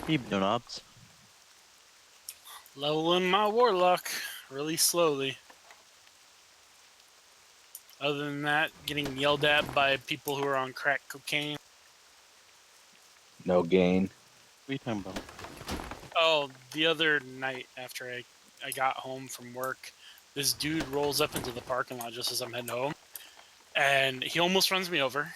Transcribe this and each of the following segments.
You doing, Ops? Leveling my warlock really slowly. Other than that, getting yelled at by people who are on crack cocaine. No gain. What are you talking about? Oh, the other night after I got home from work, this dude rolls up into the parking lot just as I'm heading home. And he almost runs me over,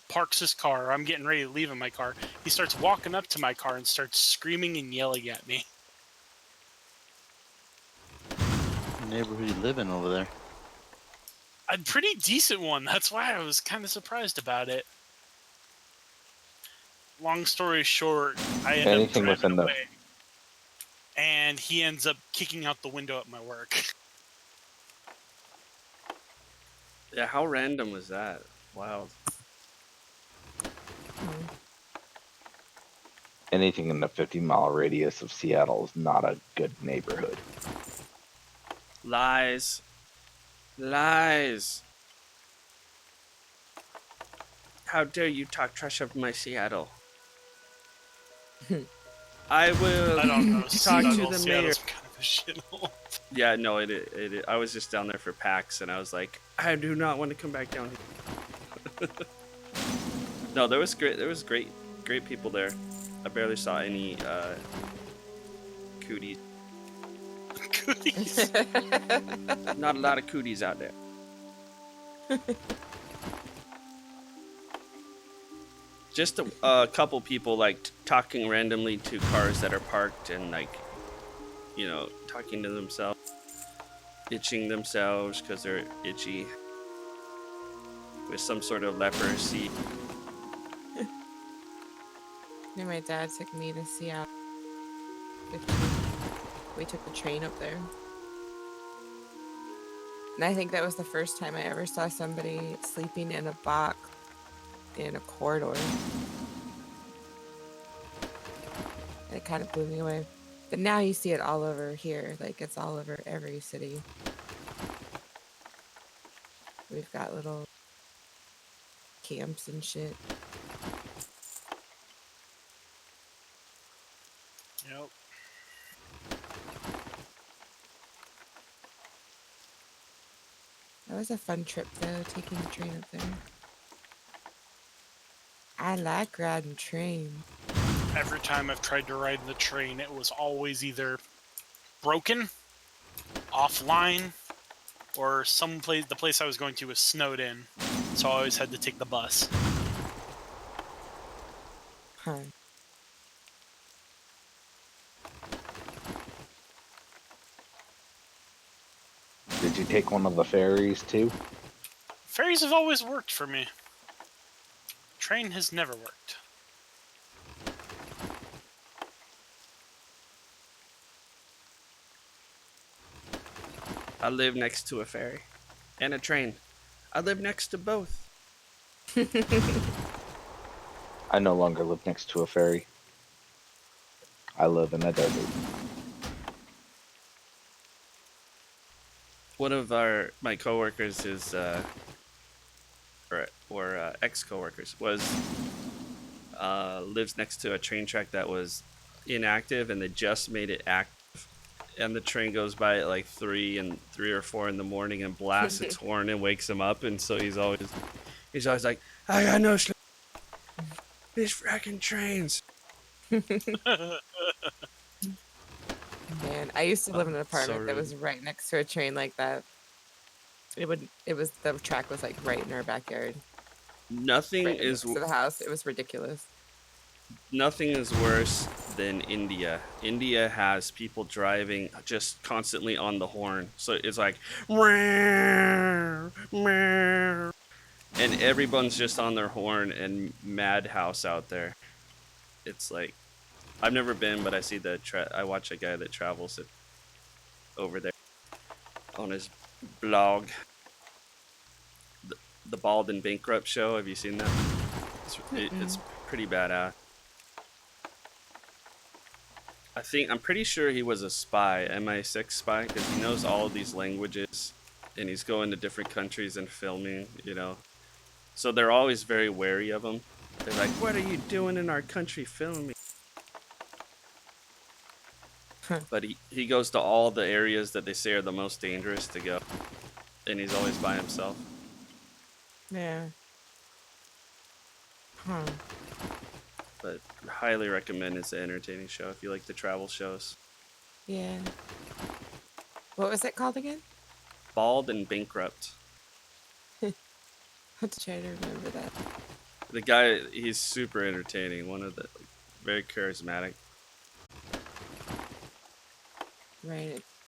parks his car. I'm getting ready to leave in my car. He starts walking up to my car and starts screaming and yelling at me. What neighborhood you live in over there? A pretty decent one. That's why I was kind of surprised about it. Long story short, I end up Anything driving within the away. And he ends up kicking out the window at my work. Yeah, how random was that? Wild. anything in the 50-mile radius of Seattle is not a good neighborhood. Lies. Lies. How dare you talk trash of my Seattle? I will I don't know. talk to the mayor. Seattle's kind of a shithole. Yeah, no, it. I was just down there for PAX, and I was like, I do not want to come back down here. No, there was great people there. I barely saw any cooties. Cooties. Not a lot of cooties out there. Just a couple people like talking randomly to cars that are parked and like, you know, talking to themselves, itching themselves because they're itchy with some sort of leprosy. My dad took me to Seattle. We took the train up there. And I think that was the first time I ever saw somebody sleeping in a box in a corridor. It kind of blew me away. But now you see it all over here. Like, it's all over every city. We've got little camps and shit. Yep. That was a fun trip, though, taking the train up there. I like riding trains. Every time I've tried to ride the train, it was always either broken, offline, or the place I was going to was snowed in. So I always had to take the bus. Huh. Did you take one of the ferries too? Ferries have always worked for me. Train has never worked. I live next to a ferry and a train. I live next to both. I no longer live next to a ferry. I live in a desert. One of my coworkers is or ex-coworkers was lives next to a train track that was inactive, and they just made it active. And the train goes by at like 3 or 4 in the morning and blasts its horn and wakes him up. And so he's always like, I got no sleep. These fracking trains. Man, I used to live in an apartment so that was right next to a train like that. The track was like right in our backyard. Nothing Right is next to the house. It was ridiculous. Nothing is worse than India. India has people driving just constantly on the horn. So it's like, and everyone's just on their horn and madhouse out there. It's like, I've never been, but I see I watch a guy that travels it over there on his blog. The Bald and Bankrupt show. Have you seen that? It's pretty badass. I'm pretty sure he was a spy, MI6 spy, because he knows all of these languages, and he's going to different countries and filming, you know. So they're always very wary of him. They're like, what are you doing in our country filming? But he goes to all the areas that they say are the most dangerous to go, and he's always by himself. Yeah. Huh. But highly recommend. It's an entertaining show if you like the travel shows. Yeah. What was it called again? Bald and Bankrupt. I have to try to remember that. The guy, he's super entertaining. One of the very charismatic. Right.